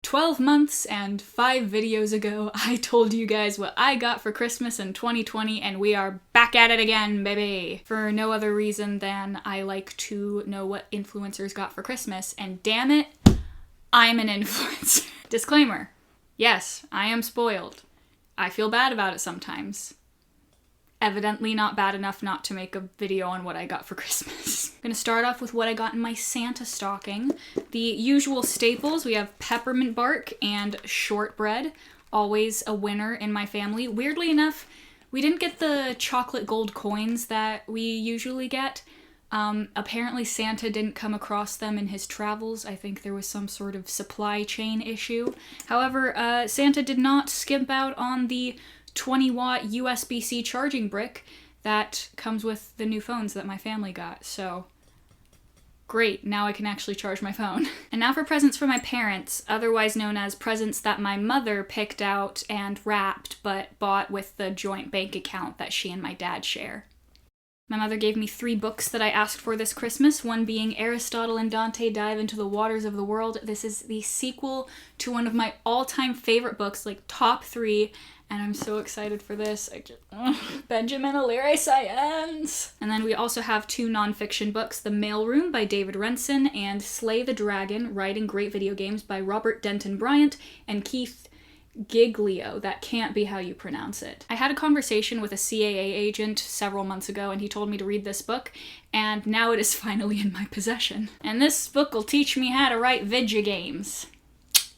12 months and 5 videos ago, I told you guys what I got for Christmas in 2020, and we are back at it again, baby! For no other reason than I like to know what influencers got for Christmas, and damn it, I'm an influencer. Disclaimer. Yes, I am spoiled. I feel bad about it sometimes. Evidently not bad enough not to make a video on what I got for Christmas. I'm gonna start off with what I got in my Santa stocking. The usual staples, we have peppermint bark and shortbread. Always a winner in my family. Weirdly enough, we didn't get the chocolate gold coins that we usually get. Apparently Santa didn't come across them in his travels. I think there was some sort of supply chain issue. However, Santa did not skimp out on the 20-watt USB-C charging brick that comes with the new phones that my family got, so great, now I can actually charge my phone. And now for presents for my parents, otherwise known as presents that my mother picked out and wrapped but bought with the joint bank account that she and my dad share. My mother gave me 3 books that I asked for this Christmas, one being Aristotle and Dante Dive into the Waters of the World. This is the sequel to one of my all-time favorite books, like top 3, and I'm so excited for this. Benjamin O'Leary Science! And then we also have 2 nonfiction books, The Mailroom by David Renson and Slay the Dragon, Writing Great Video Games by Robert Denton Bryant and Keith Giglio. That can't be how you pronounce it. I had a conversation with a CAA agent several months ago and he told me to read this book, and now it is finally in my possession. And this book will teach me how to write video games.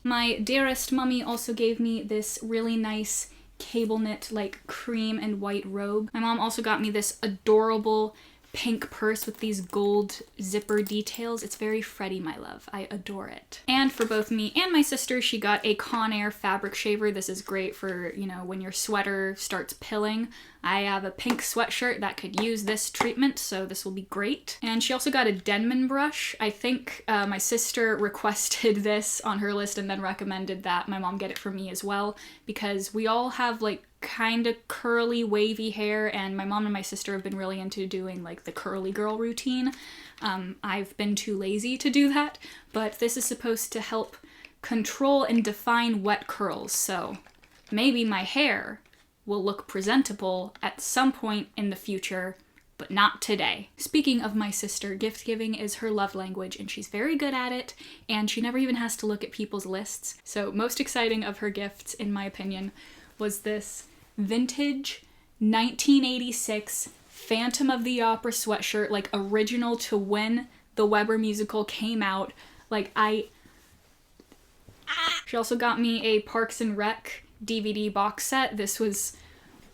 My dearest mummy also gave me this really nice cable knit like cream and white robe. My mom also got me this adorable pink purse with these gold zipper details. It's very Freddy, my love. I adore it. And for both me and my sister, she got a Conair fabric shaver. This is great for, you know, when your sweater starts pilling. I have a pink sweatshirt that could use this treatment, so this will be great. And she also got a Denman brush. I think my sister requested this on her list and then recommended that my mom get it for me as well, because we all have like kind of curly, wavy hair, and my mom and my sister have been really into doing like the curly girl routine. I've been too lazy to do that, but this is supposed to help control and define wet curls, so maybe my hair will look presentable at some point in the future, but not today. Speaking of my sister, gift giving is her love language and she's very good at it, and she never even has to look at people's lists. So most exciting of her gifts, in my opinion, was this vintage 1986 Phantom of the Opera sweatshirt, like original to when the Weber musical came out. Like She also got me a Parks and Rec DVD box set. This was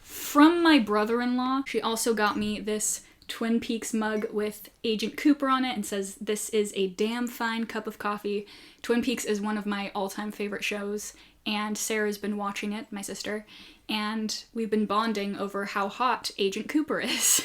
from my brother-in-law. She also got me this Twin Peaks mug with Agent Cooper on it and says, "This is a damn fine cup of coffee." Twin Peaks is one of my all-time favorite shows, and Sarah's been watching it, my sister, and we've been bonding over how hot Agent Cooper is.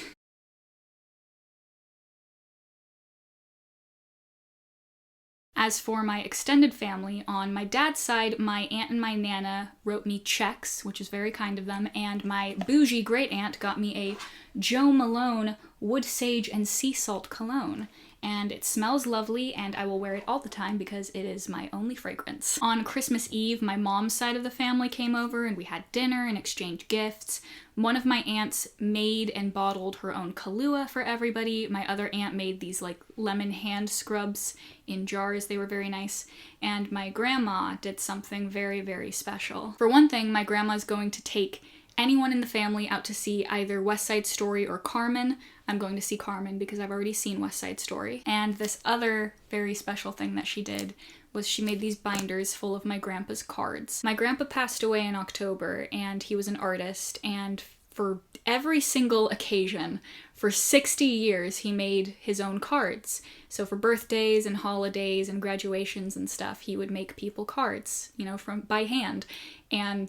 As for my extended family, on my dad's side, my aunt and my nana wrote me checks, which is very kind of them, and my bougie great-aunt got me a Jo Malone Wood Sage and Sea Salt cologne. And it smells lovely, and I will wear it all the time because it is my only fragrance. On Christmas Eve, my mom's side of the family came over and we had dinner and exchanged gifts. One of my aunts made and bottled her own Kahlua for everybody. My other aunt made these like lemon hand scrubs in jars. They were very nice. And my grandma did something very, very special. For one thing, my grandma's going to take anyone in the family out to see either West Side Story or Carmen. I'm going to see Carmen because I've already seen West Side Story. And this other very special thing that she did was she made these binders full of my grandpa's cards. My grandpa passed away in October, and he was an artist, and for every single occasion, for 60 years, he made his own cards. So for birthdays and holidays and graduations and stuff, he would make people cards, you know, by hand. And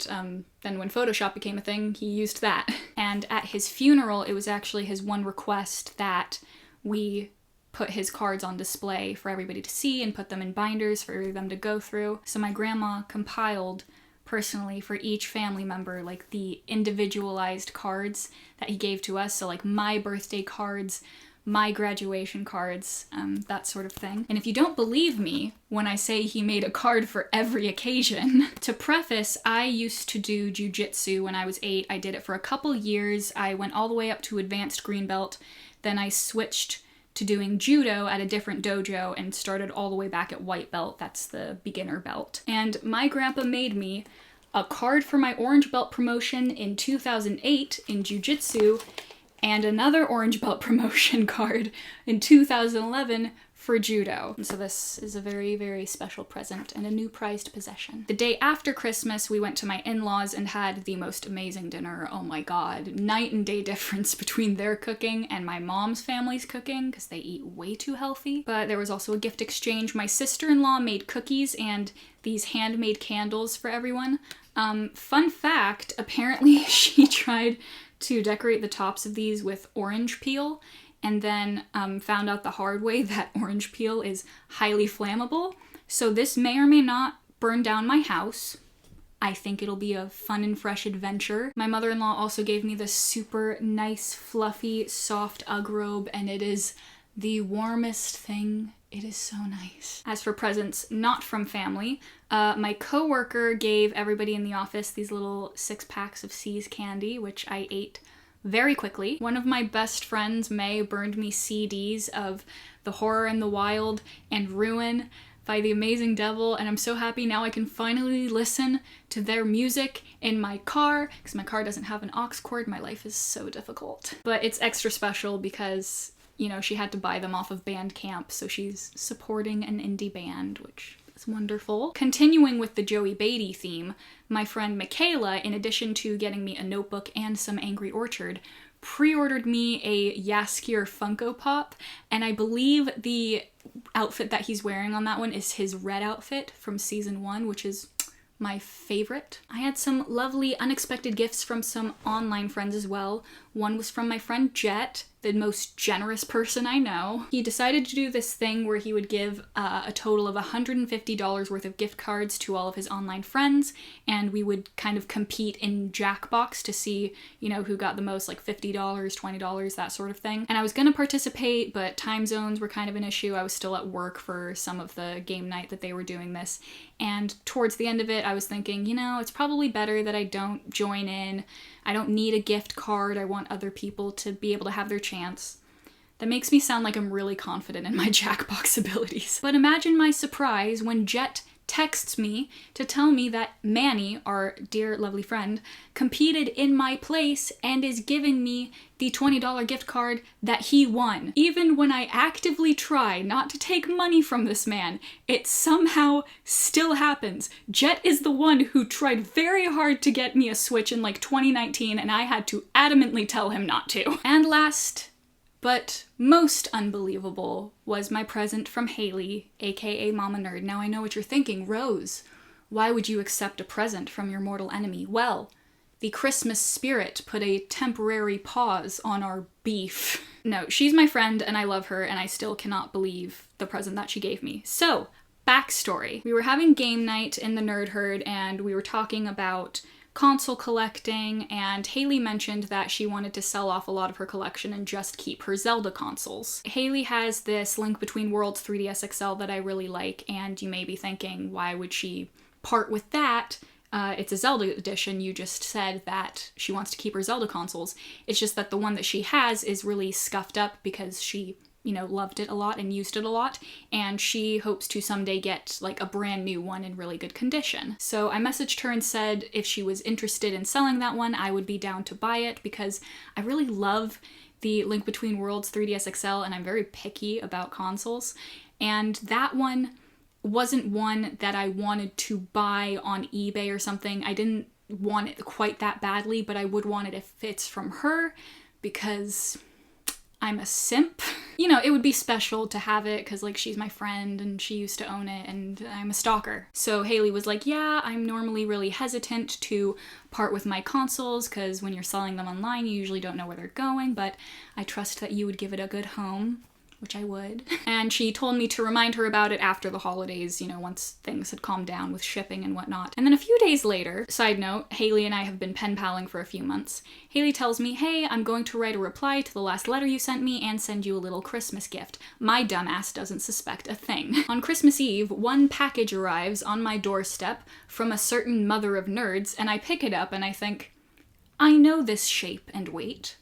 then when Photoshop became a thing, he used that. And at his funeral, it was actually his one request that we put his cards on display for everybody to see and put them in binders for them to go through. So my grandma compiled personally for each family member like the individualized cards that he gave to us. So like my birthday cards, my graduation cards, that sort of thing. And if you don't believe me when I say he made a card for every occasion, to preface, I used to do jujitsu when I was 8. I did it for a couple years. I went all the way up to advanced green belt. Then I switched to doing judo at a different dojo and started all the way back at white belt. That's the beginner belt. And my grandpa made me a card for my orange belt promotion in 2008 in jiu-jitsu and another orange belt promotion card in 2011 for judo. And so this is a very, very special present and a new prized possession. The day after Christmas, we went to my in-laws and had the most amazing dinner. Oh my god, night and day difference between their cooking and my mom's family's cooking, because they eat way too healthy. But there was also a gift exchange. My sister-in-law made cookies and these handmade candles for everyone. Fun fact, apparently she tried to decorate the tops of these with orange peel, and then found out the hard way that orange peel is highly flammable. So this may or may not burn down my house. I think it'll be a fun and fresh adventure. My mother-in-law also gave me this super nice, fluffy, soft Ugg robe, and it is the warmest thing. It is so nice. As for presents not from family, my coworker gave everybody in the office these little 6-packs of C's candy, which I ate very quickly. One of my best friends, May, burned me CDs of The Horror in the Wild and Ruin by The Amazing Devil, and I'm so happy now I can finally listen to their music in my car, because my car doesn't have an aux cord. My life is so difficult. But it's extra special because, you know, she had to buy them off of Bandcamp, so she's supporting an indie band, which is wonderful. Continuing with the Joey Beatty theme, my friend Michaela, in addition to getting me a notebook and some Angry Orchard, pre-ordered me a Yaskier Funko Pop, and I believe the outfit that he's wearing on that one is his red outfit from season 1, which is my favorite. I had some lovely unexpected gifts from some online friends as well. One was from my friend Jet, the most generous person I know. He decided to do this thing where he would give a total of $150 worth of gift cards to all of his online friends, and we would kind of compete in Jackbox to see, you know, who got the most, like $50, $20, that sort of thing. And I was gonna participate, but time zones were kind of an issue. I was still at work for some of the game night that they were doing this, and towards the end of it, I was thinking, you know, it's probably better that I don't join in. I don't need a gift card. I want other people to be able to have their chance. That makes me sound like I'm really confident in my Jackbox abilities. But imagine my surprise when Jet texts me to tell me that Manny, our dear lovely friend, competed in my place and is giving me the $20 gift card that he won. Even when I actively try not to take money from this man, it somehow still happens. Jet is the one who tried very hard to get me a Switch in like 2019, and I had to adamantly tell him not to. And last but most unbelievable was my present from Haley, aka Mama Nerd. Now I know what you're thinking, Rose, why would you accept a present from your mortal enemy? Well, the Christmas spirit put a temporary pause on our beef. No, she's my friend and I love her, and I still cannot believe the present that she gave me. So, backstory. We were having game night in the Nerd Herd and we were talking about console collecting, and Haley mentioned that she wanted to sell off a lot of her collection and just keep her Zelda consoles. Haley has this Link Between Worlds 3DS XL that I really like, and you may be thinking, why would she part with that? It's a Zelda edition. You just said that she wants to keep her Zelda consoles. It's just that the one that she has is really scuffed up because she, you know, loved it a lot and used it a lot, and she hopes to someday get like a brand new one in really good condition. So I messaged her and said if she was interested in selling that one, I would be down to buy it because I really love the Link Between Worlds 3DS XL and I'm very picky about consoles. And that one wasn't one that I wanted to buy on eBay or something. I didn't want it quite that badly, but I would want it if it's from her because I'm a simp. You know, it would be special to have it because, like, she's my friend and she used to own it and I'm a stalker. So Haley was like, yeah, I'm normally really hesitant to part with my consoles because when you're selling them online, you usually don't know where they're going, but I trust that you would give it a good home. which I would. And she told me to remind her about it after the holidays, you know, once things had calmed down with shipping and whatnot. And then a few days later, side note, Haley and I have been pen paling for a few months. Haley tells me, hey, I'm going to write a reply to the last letter you sent me and send you a little Christmas gift. My dumbass doesn't suspect a thing. On Christmas Eve, one package arrives on my doorstep from a certain mother of nerds, and I pick it up and I think, I know this shape and weight.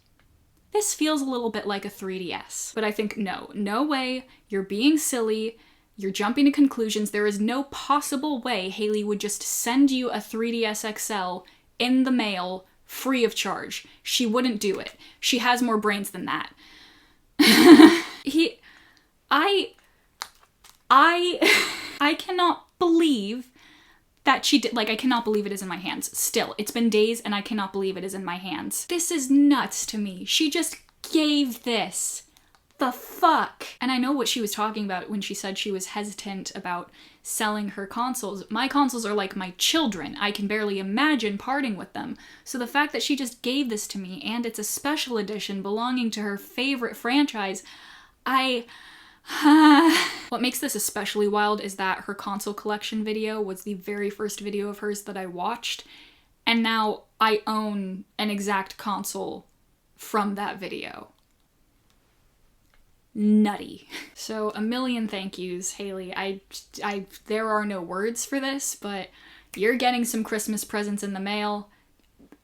This feels a little bit like a 3DS. But I think, no way, you're being silly, you're jumping to conclusions. There is no possible way Haley would just send you a 3DS XL in the mail free of charge. She wouldn't do it. She has more brains than that. I cannot believe that she did, like, I cannot believe it is in my hands. Still, it's been days and I cannot believe it is in my hands. This is nuts to me. She just gave this. The fuck? And I know what she was talking about when she said she was hesitant about selling her consoles. My consoles are like my children. I can barely imagine parting with them. So the fact that she just gave this to me, and it's a special edition belonging to her favorite franchise, what makes this especially wild is that her console collection video was the very first video of hers that I watched, and now I own an exact console from that video. Nutty. So a million thank yous, Haley. There are no words for this, but you're getting some Christmas presents in the mail.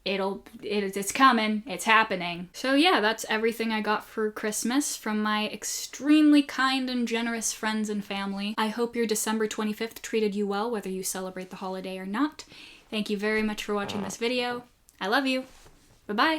It's coming, it's happening. So yeah, that's everything I got for Christmas from my extremely kind and generous friends and family. I hope your December 25th treated you well, whether you celebrate the holiday or not. Thank you very much for watching this video. I love you. Bye-bye.